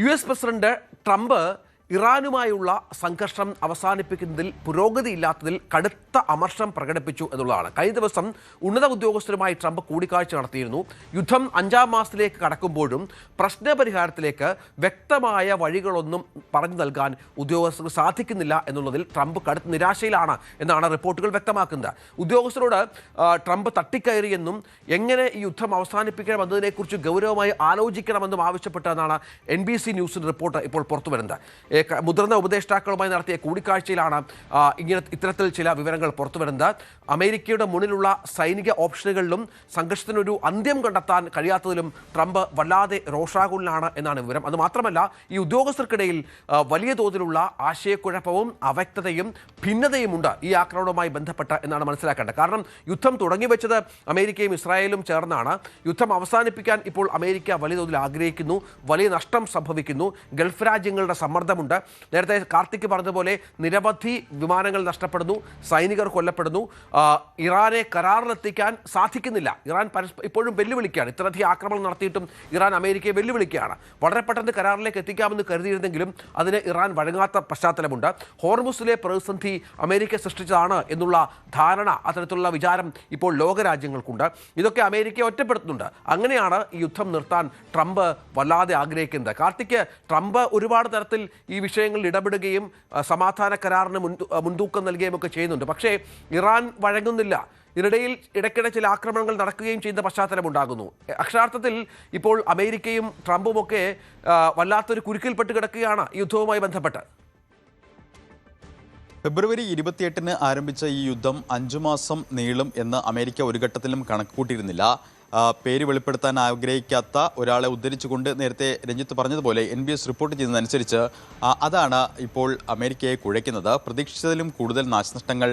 US president Trump ഇറാനുമായുള്ള സംഘർഷം അവസാനിപ്പിക്കുന്നതിൽ പുരോഗതിയില്ലാത്തതിൽ കടുത്ത അമർഷം പ്രകടിപ്പിച്ചു എന്നുള്ളതാണ്. കഴിഞ്ഞ ദിവസം ഉന്നത ഉദ്യോഗസ്ഥരുമായി ട്രംപ് കൂടിക്കാഴ്ച നടത്തിയിരുന്നു. യുദ്ധം 5ാം മാസത്തിലേക്ക് കടക്കുമ്പോഴും പ്രശ്നപരിഹാരത്തിലേക്ക് വ്യക്തമായ വഴികളൊന്നും പറഞ്ഞു നൽകാൻ ഉദ്യോഗസ്ഥർക്ക് സാധിക്കുന്നില്ല എന്നുള്ളതിൽ ട്രംപ് കടുത്ത നിരാശയിലാണ് എന്നാണ് റിപ്പോർട്ടുകൾ വ്യക്തമാക്കുന്നത്. ഉദ്യോഗസ്ഥരോട് ട്രംപ് തട്ടിക്കയറിയെന്നും എങ്ങനെ ഈ യുദ്ധം അവസാനിപ്പിക്കണം എന്നതിനെക്കുറിച്ച് ഗൗരവമായി ആലോചിക്കണമെന്നും ആവശ്യപ്പെട്ടതെന്നാണ് NBC ന്യൂസിൻ്റെ റിപ്പോർട്ട് ഇപ്പോൾ പുറത്തുവരുന്നത്. മുതിർന്ന ഉപദേഷ്ടാക്കളുമായി നടത്തിയ കൂടിക്കാഴ്ചയിലാണ് ഇത്തരത്തിൽ ചില വിവരങ്ങൾ പുറത്തുവരുന്നത്. അമേരിക്കയുടെ മുന്നിലുള്ള സൈനിക ഓപ്ഷനുകളിലും സംഘർഷത്തിനൊരു അന്ത്യം കണ്ടെത്താൻ കഴിയാത്തതിലും ട്രംപ് വല്ലാതെ രോഷാകുലനാണ് എന്നാണ് വിവരം. അതുമാത്രമല്ല, ഈ ഉദ്യോഗസ്ഥർക്കിടയിൽ വലിയ തോതിലുള്ള ആശയക്കുഴപ്പവും അവ്യക്തതയും ഭിന്നതയുമുണ്ട് ഈ ആക്രമണവുമായി ബന്ധപ്പെട്ട് എന്നാണ് മനസ്സിലാക്കേണ്ടത്. കാരണം യുദ്ധം തുടങ്ങിവെച്ചത് അമേരിക്കയും ഇസ്രായേലും ചേർന്നാണ്. യുദ്ധം അവസാനിപ്പിക്കാൻ ഇപ്പോൾ അമേരിക്ക വലിയ തോതിൽ ആഗ്രഹിക്കുന്നു. വലിയ നഷ്ടം സംഭവിക്കുന്നു. ഗൾഫ് രാജ്യങ്ങളുടെ സമ്മർദ്ദമുണ്ട്. നേരത്തെ കാർത്തിക് പറഞ്ഞതുപോലെ നിരവധി വിമാനങ്ങൾ നഷ്ടപ്പെടുന്നു, സൈനികർ കൊല്ലപ്പെടുന്നു. ഇറാനെ കരാറിലെത്തിക്കാൻ സാധിക്കുന്നില്ല. ഇറാൻ ഇപ്പോഴും വെല്ലുവിളിക്കുകയാണ്. ഇത്രയധികം ആക്രമണം നടത്തിയിട്ടും ഇറാൻ അമേരിക്കയെ വെല്ലുവിളിക്കുകയാണ്. വളരെ പെട്ടെന്ന് കരാറിലേക്ക് എത്തിക്കാമെന്ന് കരുതിയിരുന്നെങ്കിലും അതിന് ഇറാൻ വഴങ്ങാത്ത പശ്ചാത്തലമുണ്ട്. ഹോർമുസിലെ പ്രതിസന്ധി അമേരിക്ക സൃഷ്ടിച്ചതാണ് എന്നുള്ള ധാരണ, അത്തരത്തിലുള്ള വിചാരം ഇപ്പോൾ ലോകരാജ്യങ്ങൾക്കുണ്ട്. ഇതൊക്കെ അമേരിക്കയെ ഒറ്റപ്പെടുത്തുന്നുണ്ട്. അങ്ങനെയാണ് ഈ യുദ്ധം നിർത്താൻ ട്രംപ് വല്ലാതെ ആഗ്രഹിക്കുന്നത്. കാർത്തിക്, ട്രംപ് ഒരുപാട് തരത്തിൽ ഈ വിഷയങ്ങളിൽ ഇടപെടുകയും സമാധാന കരാറിന് മുൻതൂക്കം നൽകുകയും ഒക്കെ ചെയ്യുന്നുണ്ട്. പക്ഷേ ഇറാൻ വഴങ്ങുന്നില്ല. ഇതിനിടയിൽ ഇടയ്ക്കിടെ ചില ആക്രമണങ്ങൾ നടക്കുകയും ചെയ്യുന്ന പശ്ചാത്തലമുണ്ടാകുന്നു. അക്ഷരാർത്ഥത്തിൽ ഇപ്പോൾ അമേരിക്കയും ട്രംപുമൊക്കെ വല്ലാത്തൊരു കുരുക്കിൽപ്പെട്ട് കിടക്കുകയാണ് ഈ യുദ്ധവുമായി ബന്ധപ്പെട്ട്. ഫെബ്രുവരി 28-ന് ആരംഭിച്ച ഈ യുദ്ധം 5 മാസം നീളും എന്ന് അമേരിക്ക ഒരു ഘട്ടത്തിലും കണക്കുകൂട്ടിയിരുന്നില്ല. പേര് വെളിപ്പെടുത്താൻ ആഗ്രഹിക്കാത്ത ഒരാളെ ഉദ്ധരിച്ചുകൊണ്ട് നേരത്തെ രഞ്ജിത്ത് പറഞ്ഞതുപോലെ NBS റിപ്പോർട്ട് ചെയ്യുന്നതനുസരിച്ച് അതാണ് ഇപ്പോൾ അമേരിക്കയെ കുഴയ്ക്കുന്നത്. പ്രതീക്ഷിച്ചതിലും കൂടുതൽ നാശനഷ്ടങ്ങൾ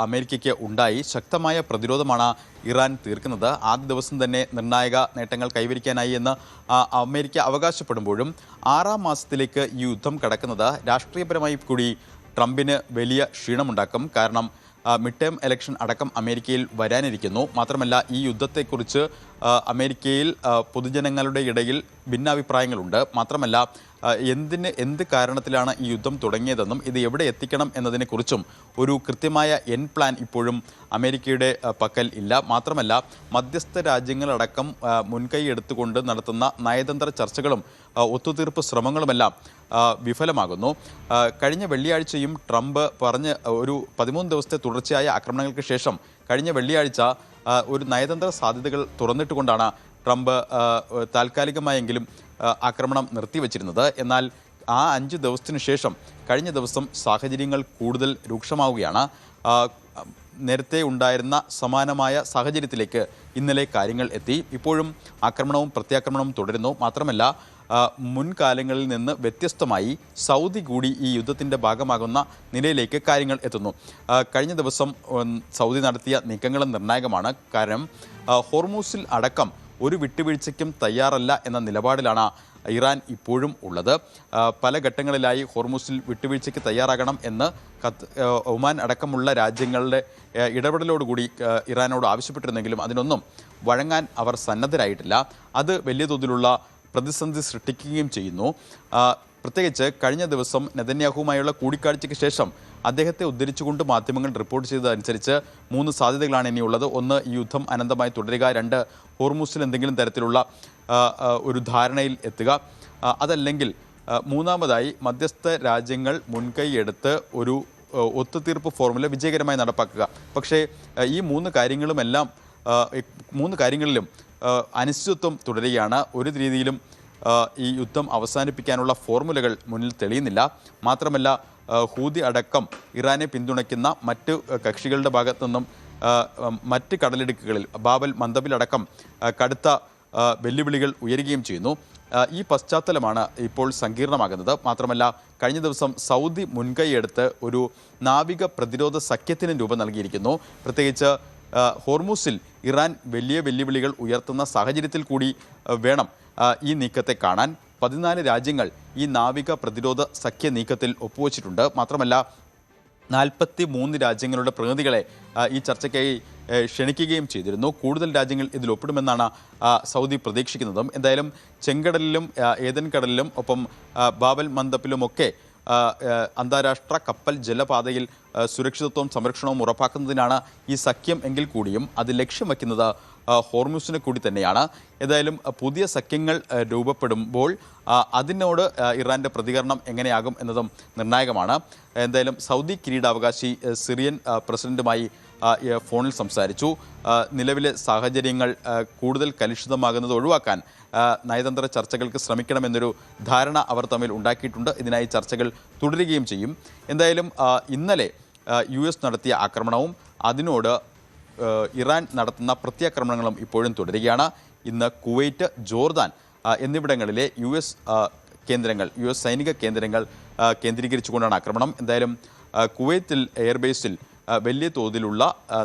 അമേരിക്കയ്ക്ക് ഉണ്ടായി. ശക്തമായ പ്രതിരോധമാണ് ഇറാൻ തീർക്കുന്നത്. ആദ്യ ദിവസം തന്നെ നിർണായക നേട്ടങ്ങൾ കൈവരിക്കാനായി എന്ന് അമേരിക്ക അവകാശപ്പെടുമ്പോഴും 6ാം മാസത്തിലേക്ക് ഈ യുദ്ധം കടക്കുന്നത് രാഷ്ട്രീയപരമായി കൂടി ട്രംപിന് വലിയ ക്ഷീണമുണ്ടാക്കും. കാരണം മിഡ് ടേം ഇലക്ഷൻ അടക്കം അമേരിക്കയിൽ വരാനിരിക്കുന്നു. മാത്രമല്ല, ഈ യുദ്ധത്തെക്കുറിച്ച് അമേരിക്കയിൽ പൊതുജനങ്ങളുടെ ഇടയിൽ ഭിന്നാഭിപ്രായങ്ങളുണ്ട്. മാത്രമല്ല, എന്ത് കാരണത്തിലാണ് ഈ യുദ്ധം തുടങ്ങിയതെന്നും ഇത് എവിടെ എത്തിക്കണം എന്നതിനെക്കുറിച്ചും ഒരു കൃത്യമായ പ്ലാൻ ഇപ്പോഴും അമേരിക്കയുടെ പക്കൽ ഇല്ല. മാത്രമല്ല, മധ്യസ്ഥ രാജ്യങ്ങളടക്കം മുൻകൈ എടുത്തുകൊണ്ട് നടത്തുന്ന നയതന്ത്ര ചർച്ചകളും ഒത്തുതീർപ്പ് ശ്രമങ്ങളുമെല്ലാം വിഫലമാകുന്നു. കഴിഞ്ഞ വെള്ളിയാഴ്ചയും ട്രംപ് പറഞ്ഞ് ഒരു 13 ദിവസത്തെ തുടർച്ചയായ ആക്രമണങ്ങൾക്ക് ശേഷം കഴിഞ്ഞ വെള്ളിയാഴ്ച ഒരു നയതന്ത്ര സാധ്യതകൾ തുറന്നിട്ടുകൊണ്ടാണ് ട്രംപ് താൽക്കാലികമായെങ്കിലും ആക്രമണം നിർത്തിവച്ചിരുന്നത്. എന്നാൽ ആ 5 ദിവസത്തിനു ശേഷം കഴിഞ്ഞ ദിവസം സാഹചര്യങ്ങൾ കൂടുതൽ രൂക്ഷമാവുകയാണ്. നേരത്തെ ഉണ്ടായിരുന്ന സമാനമായ സാഹചര്യത്തിലേക്ക് ഇന്നലെ കാര്യങ്ങൾ എത്തി. ഇപ്പോഴും ആക്രമണവും പ്രത്യാക്രമണവും തുടരുന്നു. മാത്രമല്ല, മുൻകാലങ്ങളിൽ നിന്ന് വ്യത്യസ്തമായി സൗദി കൂടി ഈ യുദ്ധത്തിൻ്റെ ഭാഗമാകുന്ന നിലയിലേക്ക് കാര്യങ്ങൾ എത്തുന്നു. കഴിഞ്ഞ ദിവസം സൗദി നടത്തിയ നീക്കങ്ങളും നിർണായകമാണ്. കാരണം ഹോർമൂസിൽ അടക്കം ഒരു വിട്ടുവീഴ്ചയ്ക്കും തയ്യാറല്ല എന്ന നിലപാടിലാണ് ഇറാൻ ഇപ്പോഴും ഉള്ളത്. പല ഘട്ടങ്ങളിലായി ഹോർമൂസിൽ വിട്ടുവീഴ്ചയ്ക്ക് തയ്യാറാകണം എന്ന് ഒമാൻ അടക്കമുള്ള രാജ്യങ്ങളുടെ ഇടപെടലോടുകൂടി ഇറാനോട് ആവശ്യപ്പെട്ടിരുന്നെങ്കിലും അതിനൊന്നും വഴങ്ങാൻ അവർ സന്നദ്ധരായിട്ടില്ല. അത് വലിയ തോതിലുള്ള പ്രതിസന്ധി സൃഷ്ടിക്കുകയും ചെയ്യുന്നു. പ്രത്യേകിച്ച് കഴിഞ്ഞ ദിവസം നെതന്യാഹുവുമായുള്ള കൂടിക്കാഴ്ചയ്ക്ക് ശേഷം അദ്ദേഹത്തെ ഉദ്ധരിച്ചുകൊണ്ട് മാധ്യമങ്ങൾ റിപ്പോർട്ട് ചെയ്തതനുസരിച്ച് 3 സാധ്യതകളാണ് ഇനിയുള്ളത്. 1, ഈ യുദ്ധം അനന്തമായി തുടരുക. 2, ഹോർമൂസിൽ എന്തെങ്കിലും തരത്തിലുള്ള ഒരു ധാരണയിൽ എത്തുക. അതല്ലെങ്കിൽ മൂന്നാമതായി മധ്യസ്ഥ രാജ്യങ്ങൾ മുൻകൈ എടുത്ത് ഒരു ഒത്തുതീർപ്പ് ഫോർമുല വിജയകരമായി നടപ്പാക്കുക. പക്ഷേ ഈ 3 കാര്യങ്ങളിലും അനിശ്ചിതത്വം തുടരുകയാണ്. ഒരു രീതിയിലും ഈ യുദ്ധം അവസാനിപ്പിക്കാനുള്ള ഫോർമുലകൾ മുന്നിൽ തെളിയുന്നില്ല. മാത്രമല്ല, ഹൂതി അടക്കം ഇറാനെ പിന്തുണയ്ക്കുന്ന മറ്റ് കക്ഷികളുടെ ഭാഗത്തു നിന്നും മറ്റ് കടലിടുക്കുകളിൽ ബാബൽ മന്ദബിലടക്കം കടുത്ത വെല്ലുവിളികൾ ഉയരുകയും ചെയ്യുന്നു. ഈ പശ്ചാത്തലമാണ് ഇപ്പോൾ സങ്കീർണമാകുന്നത്. മാത്രമല്ല, കഴിഞ്ഞ ദിവസം സൗദി മുൻകൈയെടുത്ത് ഒരു നാവിക പ്രതിരോധ സഖ്യത്തിന് രൂപം നൽകിയിരിക്കുന്നു. പ്രത്യേകിച്ച് ഹോർമൂസിൽ ഇറാൻ വലിയ വെല്ലുവിളികൾ ഉയർത്തുന്ന സാഹചര്യത്തിൽ കൂടി വേണം ഈ നീക്കത്തെ കാണാൻ. 14 രാജ്യങ്ങൾ ഈ നാവിക പ്രതിരോധ സഖ്യ നീക്കത്തിൽ ഒപ്പുവച്ചിട്ടുണ്ട്. മാത്രമല്ല, 43 രാജ്യങ്ങളുടെ പ്രതിനിധികളെ ഈ ചർച്ചയ്ക്കായി ക്ഷണിക്കുകയും ചെയ്തിരുന്നു. കൂടുതൽ രാജ്യങ്ങൾ ഇതിൽ ഒപ്പിടുമെന്നാണ് സൗദി പ്രതീക്ഷിക്കുന്നതും. എന്തായാലും ചെങ്കടലിലും ഏദൻ കടലിലും ഒപ്പം ബാബൽ മന്ദപ്പിലുമൊക്കെ അന്താരാഷ്ട്ര കപ്പൽ ജലപാതയിൽ സുരക്ഷിതത്വവും സംരക്ഷണവും ഉറപ്പാക്കുന്നതിനാണ് ഈ സഖ്യം എങ്കിൽ കൂടിയും അത് ലക്ഷ്യം വയ്ക്കുന്നത് ഹോർമുസിനെ കൂടി തന്നെയാണ്. ഏതായാലും പുതിയ സഖ്യങ്ങൾ രൂപപ്പെടുമ്പോൾ അതിനോട് ഇറാൻ്റെ പ്രതികരണം എങ്ങനെയാകും എന്നതും നിർണായകമാണ്. എന്തായാലും സൗദി കിരീടാവകാശി സിറിയൻ പ്രസിഡന്റുമായി ഫോണിൽ സംസാരിച്ചു. നിലവിലെ സാഹചര്യങ്ങൾ കൂടുതൽ കലുഷിതമാകുന്നത് ഒഴിവാക്കാൻ നയതന്ത്ര ചർച്ചകൾക്ക് ശ്രമിക്കണമെന്നൊരു ധാരണ അവർ തമ്മിൽ ഉണ്ടാക്കിയിട്ടുണ്ട്. ഇതിനായി ചർച്ചകൾ തുടരുകയും ചെയ്യും. എന്തായാലും ഇന്നലെ US നടത്തിയ ആക്രമണവും അതിനോട് ഇറാൻ നടത്തുന്ന പ്രത്യാക്രമണങ്ങളും ഇപ്പോഴും തുടരുകയാണ്. ഇന്ന് കുവൈറ്റ്, ജോർദാൻ എന്നിവിടങ്ങളിലെ US സൈനിക കേന്ദ്രങ്ങൾ കേന്ദ്രീകരിച്ചുകൊണ്ടാണ് ആക്രമണം. എന്തായാലും കുവൈത്തിൽ എയർബേസിൽ വലിയ തോതിലുള്ള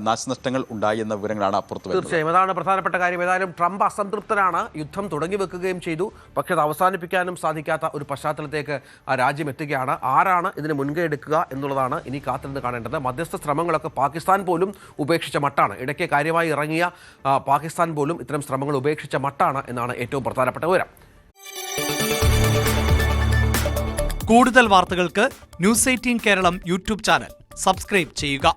നാശനഷ്ടങ്ങൾ ഉണ്ടായി എന്ന വിവരങ്ങളാണ് പുറത്തുവരുന്നത്. തീർച്ചയായും അതാണ് പ്രധാനപ്പെട്ട കാര്യം. ഏതായാലും ട്രംപ് അസംതൃപ്തനാണ്. യുദ്ധം തുടങ്ങി വെക്കുകയും ചെയ്തു. പക്ഷേ അത് അവസാനിപ്പിക്കാനും സാധിക്കാത്ത ഒരു പശ്ചാത്തലത്തേക്ക് ആ രാജ്യം എത്തുകയാണ്. ആരാണ് ഇതിന് മുൻകൈ എടുക്കുക എന്നുള്ളതാണ് ഇനി കാത്തിരുന്ന് കാണേണ്ടത്. മധ്യസ്ഥ ശ്രമങ്ങളൊക്കെ പാകിസ്ഥാൻ പോലും ഉപേക്ഷിച്ച മട്ടാണ്. ഇടയ്ക്ക് കാര്യമായി ഇറങ്ങിയ പാകിസ്ഥാൻ പോലും ഇത്തരം ശ്രമങ്ങൾ ഉപേക്ഷിച്ച മട്ടാണ് എന്നാണ് ഏറ്റവും പ്രധാനപ്പെട്ട വിവരം. കൂടുതൽ വാർത്തകൾക്ക് news 18 Keralam YouTube channel subscribe ചെയ്യുക.